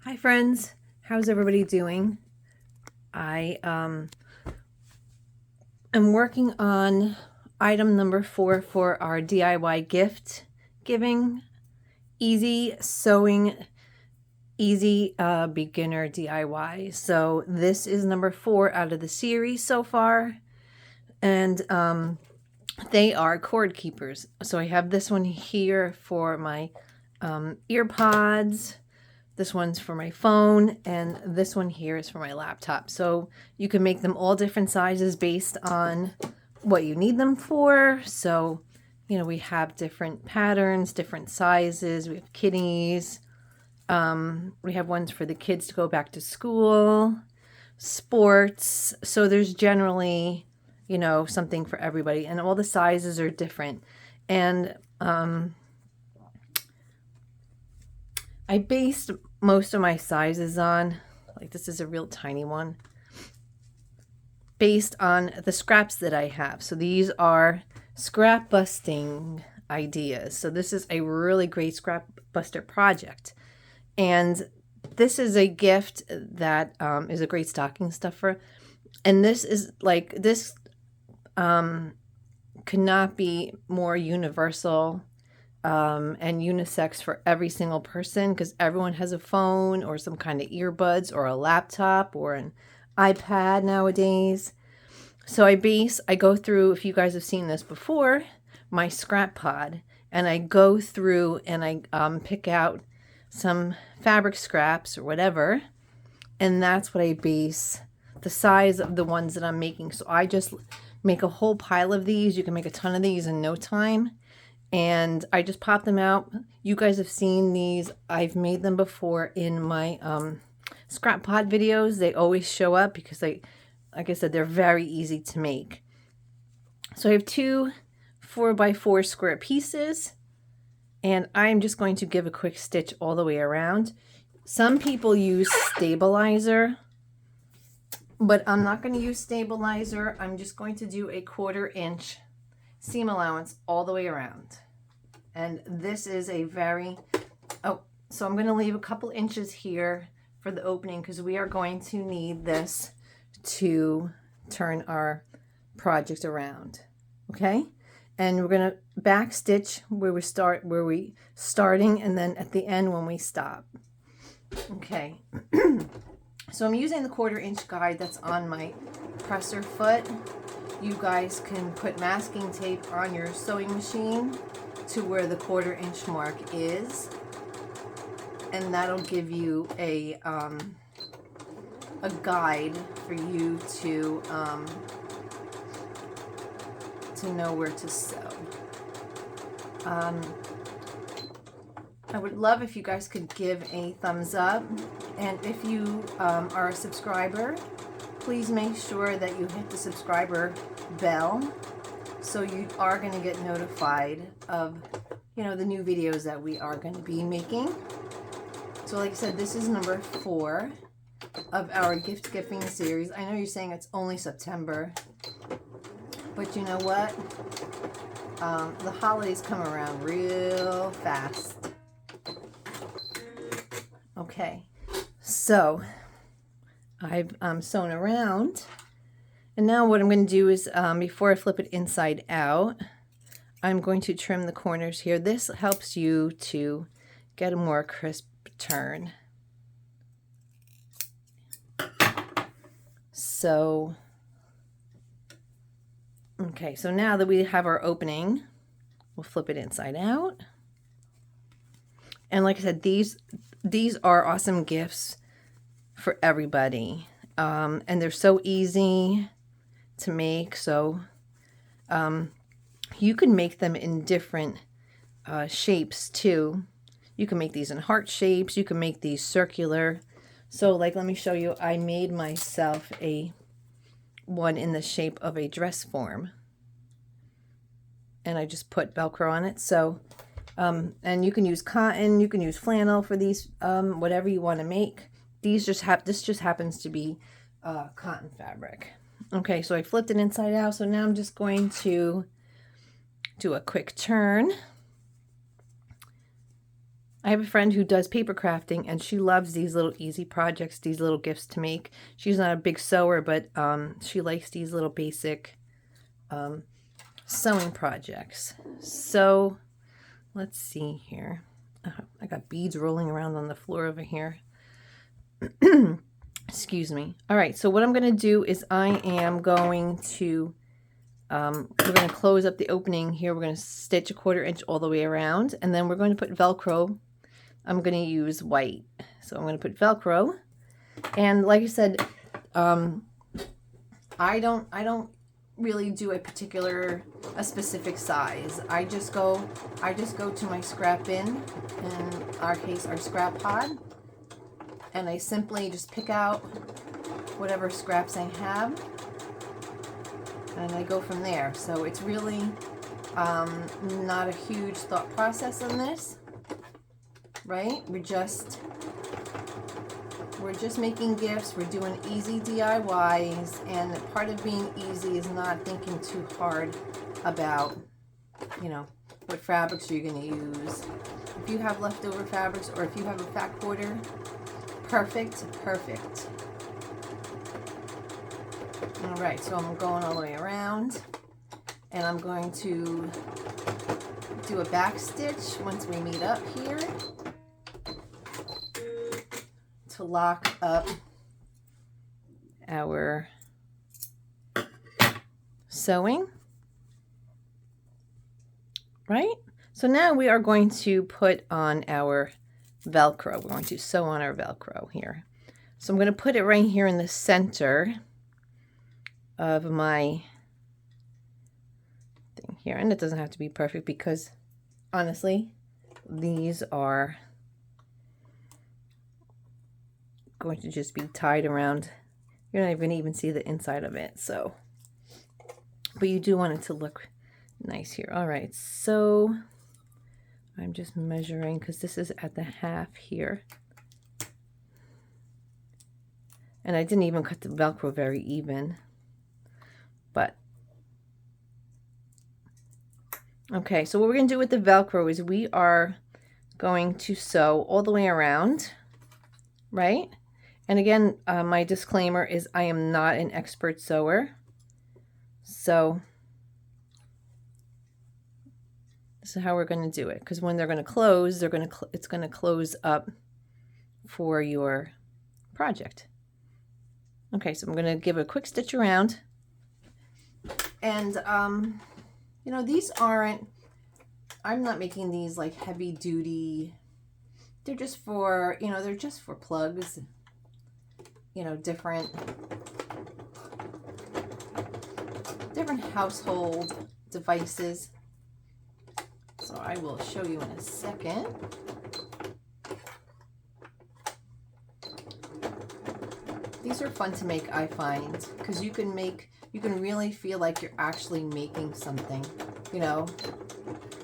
Hi friends, how's everybody doing? I am working on item number 4 for our DIY gift giving, easy sewing, easy beginner DIY. So this is number 4 out of the series so far, and they are cord keepers. So I have this one here for my ear pods. This one's for my phone, and this one here is for my laptop. So you can make them all different sizes based on what you need them for. So, you know, we have different patterns, different sizes. We have kitties. We have ones for the kids to go back to school, sports. So there's generally, you know, something for everybody, and all the sizes are different. And I based most of my sizes on, like this is a real tiny one, based on the scraps that I have. So these are scrap busting ideas. So this is a really great scrap buster project. And this is a gift that is a great stocking stuffer. And this is like, this could not be more universal and unisex for every single person, because everyone has a phone or some kind of earbuds or a laptop or an iPad nowadays. So I go through, if you guys have seen this before, my scrap pod, and I go through and I pick out some fabric scraps or whatever, and that's what I base the size of the ones that I'm making. So I just make a whole pile of these. You can make a ton of these in no time. And I just pop them out. You guys have seen these. I've made them before in my scrap pod videos. They always show up because like I said, they're very easy to make. So I have 2 4x4 square pieces, and I'm just going to give a quick stitch all the way around. Some people use stabilizer, but I'm not going to use stabilizer. I'm just going to do a 1/4 inch seam allowance all the way around. And this is a very, so I'm going to leave a couple inches here for the opening, because we are going to need this to turn our project around. Okay, and we're going to back stitch where we starting, and then at the end when we stop. Okay. So I'm using the 1/4 inch guide that's on my presser foot. You guys can put masking tape on your sewing machine to where the 1/4 inch mark is, and that'll give you a guide for you to know where to sew. I would love if you guys could give a thumbs up, and if you are a subscriber, please make sure that you hit the subscriber bell so you are going to get notified of, you know, the new videos that we are going to be making. So like I said, this is number 4 of our gift giving series. I know you're saying it's only September, but you know what? The holidays come around real fast. Okay, so I've sewn around, and now what I'm going to do is before I flip it inside out, I'm going to trim the corners here. This helps you to get a more crisp turn. So, okay, so now that we have our opening, we'll flip it inside out. And like I said, these are awesome gifts for everybody. And they're so easy to make. So you can make them in different shapes too. You can make these in heart shapes. You can make these circular. So like, let me show you. I made myself one in the shape of a dress form, and I just put Velcro on it. So and you can use cotton, you can use flannel for these, whatever you want to make. This just happens to be cotton fabric. Okay, so I flipped it inside out. So now I'm just going to do a quick turn. I have a friend who does paper crafting, and she loves these little easy projects, these little gifts to make. She's not a big sewer, but she likes these little basic sewing projects. So let's see here. I got beads rolling around on the floor over here. Excuse me. All right, so what I'm going to do is I am going to, we're going to close up the opening here. We're going to stitch a 1/4 inch all the way around, and then we're going to put Velcro. I'm going to use white. So I'm going to put Velcro. And like I said, I don't really do a specific size. I just go to my scrap bin, in our case our scrap pod, and I simply just pick out whatever scraps I have, and I go from there. So it's really not a huge thought process on this, right? We're just making gifts. We're doing easy DIYs, and part of being easy is not thinking too hard about, you know, what fabrics you're going to use. If you have leftover fabrics, or if you have a fat 1/4, perfect. All right, so I'm going all the way around, and I'm going to do a back stitch once we meet up here to lock up our sewing, right? So now we are going to put on our Velcro. We're going to sew on our Velcro here. So I'm going to put it right here in the center of my thing here. And it doesn't have to be perfect, because honestly, these are going to just be tied around. You're not even going to even see the inside of it. So, but you do want it to look nice here. All right, so I'm just measuring, because this is at the half here. And I didn't even cut the Velcro very even. But, okay, so what we're going to do with the Velcro is we are going to sew all the way around, right? And again, my disclaimer is I am not an expert sewer. So this is how we're going to do it, because when they're going to close, it's going to close up for your project. Okay, so I'm going to give a quick stitch around. And you know, these aren't, I'm not making these like heavy duty. They're just for, you know, they're just for plugs, you know, different household devices. So I will show you in a second. These are fun to make, I find, because you can really feel like you're actually making something. You know,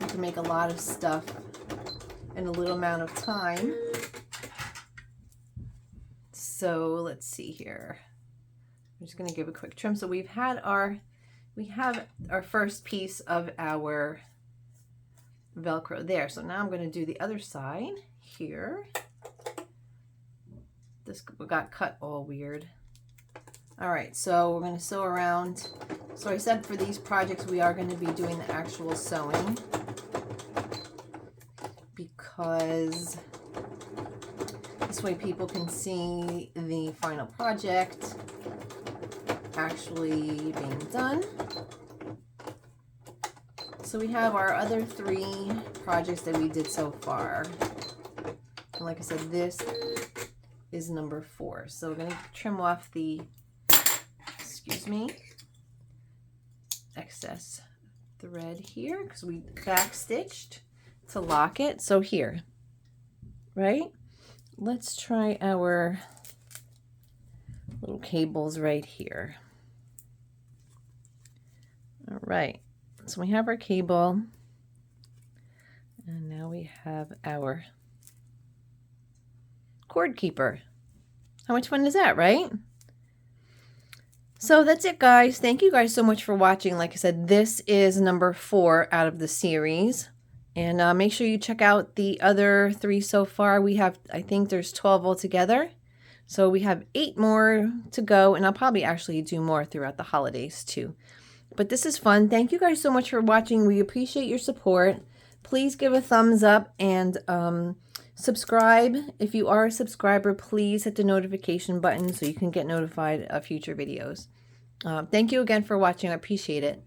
you can make a lot of stuff in a little amount of time. So let's see here. I'm just going to give a quick trim. So we have our first piece of our Velcro there. So now I'm going to do the other side here. This got cut all weird. All right, so we're going to sew around. So I said for these projects we are going to be doing the actual sewing, because this way people can see the final project actually being done. So we have our other 3 projects that we did so far. And like I said, this is number 4. So we're going to trim off the, excuse me, excess thread here, because we back stitched to lock it. So here, right? Let's try our little cables right here. All right, so we have our cable, and now we have our cord keeper. How much fun is that, right? So that's it, guys. Thank you guys so much for watching. Like I said, this is number 4 out of the series. And make sure you check out the other 3 so far. We have, I think there's 12 altogether. So we have 8 more to go, and I'll probably actually do more throughout the holidays too. But this is fun. Thank you guys so much for watching. We appreciate your support. Please give a thumbs up and subscribe. If you are a subscriber, please hit the notification button so you can get notified of future videos. Thank you again for watching. I appreciate it.